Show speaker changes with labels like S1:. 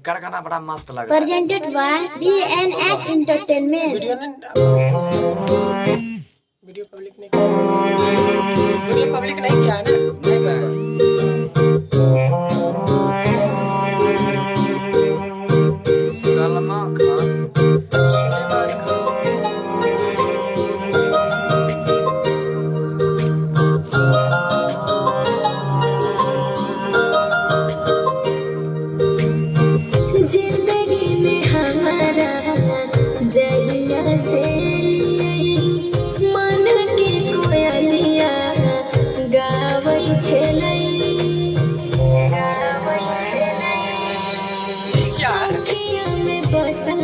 S1: एकर गाना बड़ा मस्त लग रहा है।
S2: presented by BNS Entertainment.
S3: Video public नहीं किया है ना?
S1: नहीं गए। सलमान खान
S4: जिंदगी में हमारा जलिया से मन के कोयलिया गावै छलै
S3: क्या है?
S4: अखिया में बसा